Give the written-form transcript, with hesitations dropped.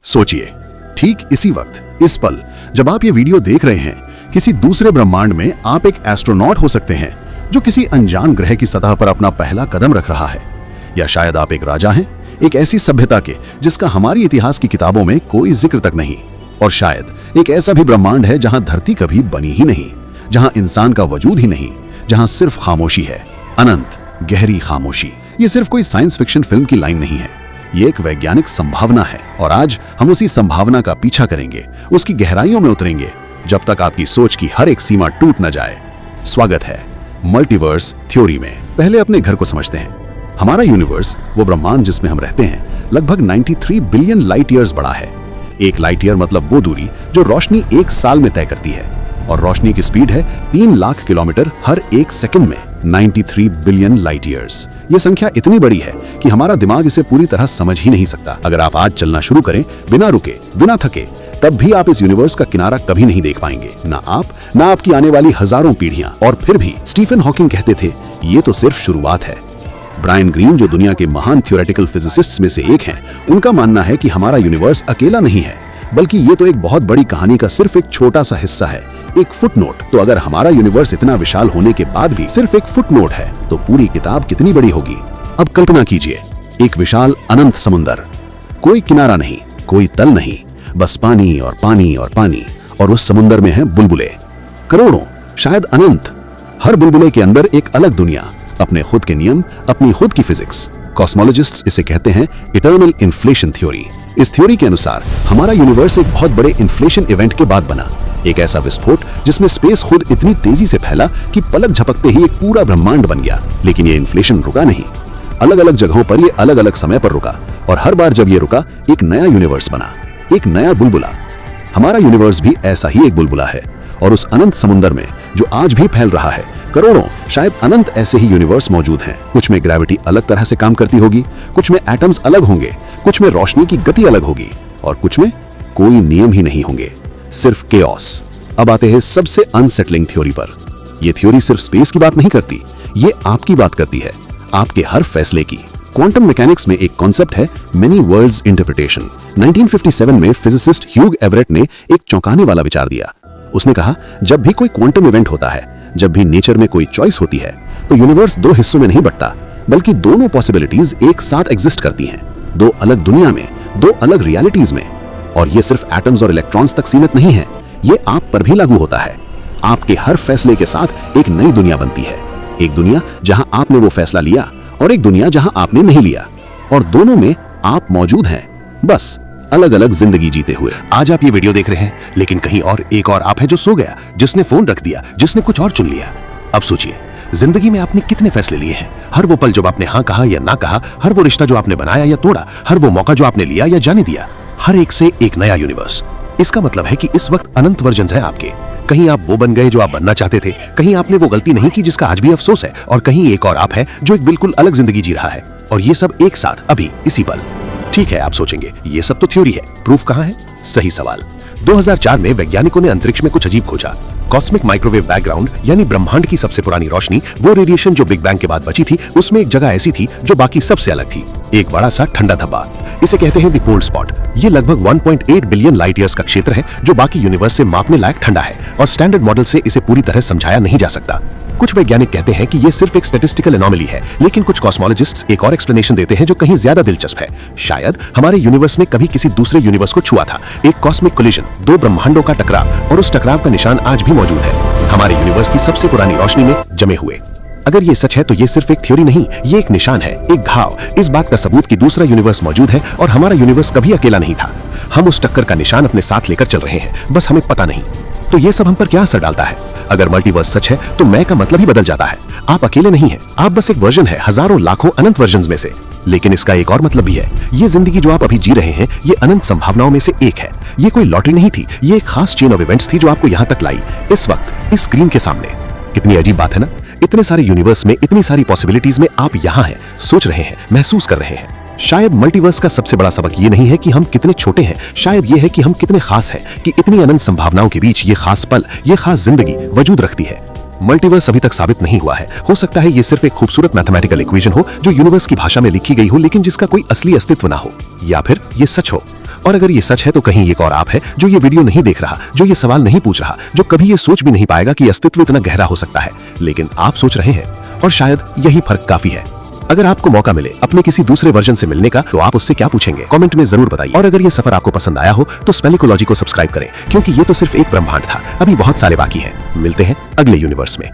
सोचिए, ठीक इसी वक्त, इस पल जब आप ये वीडियो देख रहे हैं, किसी दूसरे ब्रह्मांड में आप एक एस्ट्रोनॉट हो सकते हैं जो किसी अनजान ग्रह की सतह पर अपना पहला कदम रख रहा है। या शायद आप एक राजा हैं, एक ऐसी सभ्यता के जिसका हमारी इतिहास की किताबों में कोई जिक्र तक नहीं। और शायद एक ऐसा भी ब्रह्मांड है जहां धरती कभी बनी ही नहीं, जहां इंसान का वजूद ही नहीं, जहां सिर्फ खामोशी है, अनंत गहरी खामोशी। ये सिर्फ कोई साइंस फिक्शन फिल्म की लाइन नहीं है, ये एक वैज्ञानिक संभावना है। और आज हम उसी संभावना का पीछा करेंगे, उसकी गहराइयों में उतरेंगे, जब तक आपकी सोच की हर एक सीमा टूट न जाए। स्वागत है मल्टीवर्स थ्योरी में। पहले अपने घर को समझते हैं। हमारा यूनिवर्स, वो ब्रह्मांड जिसमें हम रहते हैं, लगभग 93 बिलियन लाइट ईयर्स बड़ा है। एक लाइट ईयर मतलब वो दूरी जो रोशनी एक साल में तय करती है, और रोशनी की स्पीड है 3 लाख किलोमीटर हर एक सेकंड में। 93 बिलियन लाइट ईयर्स। ये संख्या इतनी बड़ी है कि हमारा दिमाग इसे पूरी तरह समझ ही नहीं सकता। अगर आप आज चलना शुरू करें, बिना रुके, बिना थके, तब भी आप इस यूनिवर्स का किनारा कभी नहीं देख पाएंगे। ना आप, ना आपकी आने वाली हजारों पीढ़ियां। और फिर भी स्टीफन हॉकिंग कहते थे, ये तो सिर्फ शुरुआत है। ब्रायन ग्रीन, जो दुनिया के महान थ्योरेटिकल फिजिसिस्ट्स में से एक हैं, उनका मानना है कि हमारा यूनिवर्स अकेला नहीं है, बल्कि ये तो एक बहुत बड़ी कहानी का सिर्फ एक छोटा सा हिस्सा है, एक फुटनोट। तो अगर हमारा यूनिवर्स इतना विशाल होने के बाद भी सिर्फ एक फुटनोट है, तो पूरी किताब कितनी बड़ी होगी। अब कल्पना कीजिए, एक विशाल अनंत समुंदर, कोई किनारा नहीं, कोई तल नहीं, बस पानी और पानी और पानी। और उस समुंदर में है बुलबुले, करोड़ों, शायद अनंत। हर बुलबुले के अंदर एक अलग दुनिया, अपने खुद के नियम, अपनी खुद की फिजिक्स। कॉस्मोलॉजिस्ट्स इसे कहते हैं इटर्नल इन्फ्लेशन थ्योरी। इस थ्योरी के अनुसार हमारा यूनिवर्स एक बहुत बड़े इन्फ्लेशन इवेंट के बाद बना, एक ऐसा विस्फोट जिसमें स्पेस खुद इतनी तेजी से फैला कि पलक झपकते ही एक पूरा ब्रह्मांड बन गया। लेकिन ये इन्फ्लेशन रुका नहीं, अलग अलग जगहों पर ये अलग अलग समय पर रुका, और हर बार जब ये रुका, एक नया यूनिवर्स बना, एक नया बुलबुला। हमारा यूनिवर्स भी ऐसा ही एक बुलबुला है, और उस अनंत समुंदर में जो आज भी फैल रहा है, करोड़ों, शायद अनंत ऐसे ही यूनिवर्स मौजूद हैं। कुछ में ग्रेविटी अलग तरह से काम करती होगी, कुछ में एटम्स अलग होंगे, कुछ में रोशनी की गति अलग होगी, और कुछ में कोई नियम ही नहीं होंगे, सिर्फ केओस। अब आते हैं सबसे अनसेटलिंग थ्योरी पर। यह थ्योरी सिर्फ स्पेस की बात नहीं करती, ये आपकी बात करती है, आपके हर फैसले की। क्वांटम मैकेनिक्स में एक कॉन्सेप्ट है मेनी वर्ल्ड्स इंटरप्रिटेशन। 1957 में फिजिसिस्ट ह्यूग एवरेट ने एक चौंकाने वाला विचार दिया। उसने कहा, जब भी कोई क्वांटम इवेंट होता है, जब भी नेचर में कोई चॉइस होती है, तो यूनिवर्स दो हिस्सों में नहीं बंटता, बल्कि दोनों पॉसिबिलिटीज एक साथ एग्जिस्ट करती हैं, दो अलग दुनिया में, दो अलग रियलिटीज में। और ये सिर्फ एटम्स और इलेक्ट्रॉन्स तक सीमित नहीं है, ये आप पर भी लागू होता है। आपके हर फैसले के साथ एक नई दुनिया बनती है, एक दुनिया जहां आपने वो फैसला लिया, और एक दुनिया जहां आपने नहीं लिया, और दोनों में आप मौजूद हैं, बस अलग अलग जिंदगी जीते हुए। आज आप ये वीडियो देख रहे हैं, लेकिन कहीं और एक और आप है जो सो गया, जिसने फोन रख दिया, जिसने कुछ और चुन लिया। अब सोचिए, जिंदगी में आपने कितने फैसले लिए हैं? हर वो पल जब आपने हाँ कहा या ना कहा, हर वो रिश्ता जो आपने बनाया या तोड़ा, हर वो मौका जो आपने लिया या जाने दिया, हर एक से एक नया यूनिवर्स। इसका मतलब है कि इस वक्त अनंत वर्जन्स हैं आपके। कहीं आप वो बन गए जो आप बनना चाहते थे, कहीं आपने वो गलती नहीं की जिसका आज भी अफसोस है, और कहीं एक और आप है जो एक बिल्कुल अलग जिंदगी जी रहा है। और ये सब एक साथ, अभी, इसी पल। ठीक है, आप सोचेंगे ये सब तो थ्योरी है, प्रूफ कहां है? सही सवाल। 2004 में वैज्ञानिकों ने अंतरिक्ष में कुछ अजीब खोजा। कॉस्मिक माइक्रोवेव बैकग्राउंड, यानी ब्रह्मांड की सबसे पुरानी रोशनी, वो रेडिएशन जो बिग बैंग के बाद बची थी, उसमें एक जगह ऐसी थी जो बाकी सबसे अलग थी, एक बड़ा सा ठंडा धब्बा। इसे कहते हैं द पोल स्पॉट। ये लगभग 1.8 बिलियन लाइट ईयर्स का क्षेत्र है जो बाकी यूनिवर्स से मापने लायक ठंडा है, और स्टैंडर्ड मॉडल से इसे पूरी तरह समझाया नहीं जा सकता। कुछ वैज्ञानिक कहते हैं कि ये सिर्फ एक स्टैटिस्टिकल एनोमली है, लेकिन कुछ कॉस्मोलॉजिस्ट्स एक और एक्सप्लेनेशन देते हैं जो कहीं ज्यादा दिलचस्प है। शायद हमारे यूनिवर्स ने कभी किसी दूसरे यूनिवर्स को छुआ था, एक कॉस्मिक कोलिजन, दो ब्रह्मांडों का टकराव, और उस टकराव का निशान आज भी मौजूद है, हमारे यूनिवर्स की सबसे पुरानी रोशनी में जमे हुए। अगर ये सच है तो ये सिर्फ एक थ्योरी नहीं, ये एक निशान है, एक घाव, इस बात का सबूत कि दूसरा यूनिवर्स मौजूद है और हमारा यूनिवर्स कभी अकेला नहीं था। हम उस टक्कर का निशान अपने साथ लेकर चल रहे हैं, बस हमें पता नहीं। तो ये सब हम पर क्या असर डालता है? अगर मल्टीवर्स सच है तो मैं का मतलब ही बदल जाता है। आप अकेले नहीं हैं, आप बस एक वर्जन है हजारों लाखों अनंत वर्जन्स में से। लेकिन इसका एक और मतलब भी है, ये जिंदगी जो आप अभी जी रहे हैं, ये अनंत संभावनाओं में से एक है। ये कोई लॉटरी नहीं थी, ये एक खास चेन ऑफ इवेंट्स थी जो आपको यहाँ तक लाई, इस वक्त, इस स्क्रीन के सामने। कितनी अजीब बात है ना? इतने सारे यूनिवर्स में, इतनी सारी पॉसिबिलिटीज में आप यहाँ हैं, सोच रहे हैं, महसूस कर रहे हैं। शायद मल्टीवर्स का सबसे बड़ा सबक ये नहीं है कि हम कितने छोटे हैं, शायद ये है कि हम कितने खास हैं, कि इतनी अनंत संभावनाओं के बीच ये खास पल, ये खास जिंदगी वजूद रखती है। मल्टीवर्स अभी तक साबित नहीं हुआ है। हो सकता है ये सिर्फ एक खूबसूरत मैथमेटिकल इक्वेशन हो जो यूनिवर्स की भाषा में लिखी गई हो, लेकिन जिसका कोई असली अस्तित्व ना हो। या फिर ये सच हो। और अगर ये सच है तो कहीं एक और आप है जो ये वीडियो नहीं देख रहा, जो ये सवाल नहीं पूछ रहा, जो कभी ये सोच भी नहीं पाएगा कि अस्तित्व इतना गहरा हो सकता है, लेकिन आप सोच रहे हैं। और शायद यही फर्क काफी है। अगर आपको मौका मिले अपने किसी दूसरे वर्जन से मिलने का, तो आप उससे क्या पूछेंगे? कमेंट में जरूर बताइए। और अगर ये सफर आपको पसंद आया हो तो स्पेलिकोलॉजी को सब्सक्राइब करें, क्योंकि ये तो सिर्फ एक ब्रह्मांड था, अभी बहुत सारे बाकी हैं। मिलते हैं अगले यूनिवर्स में।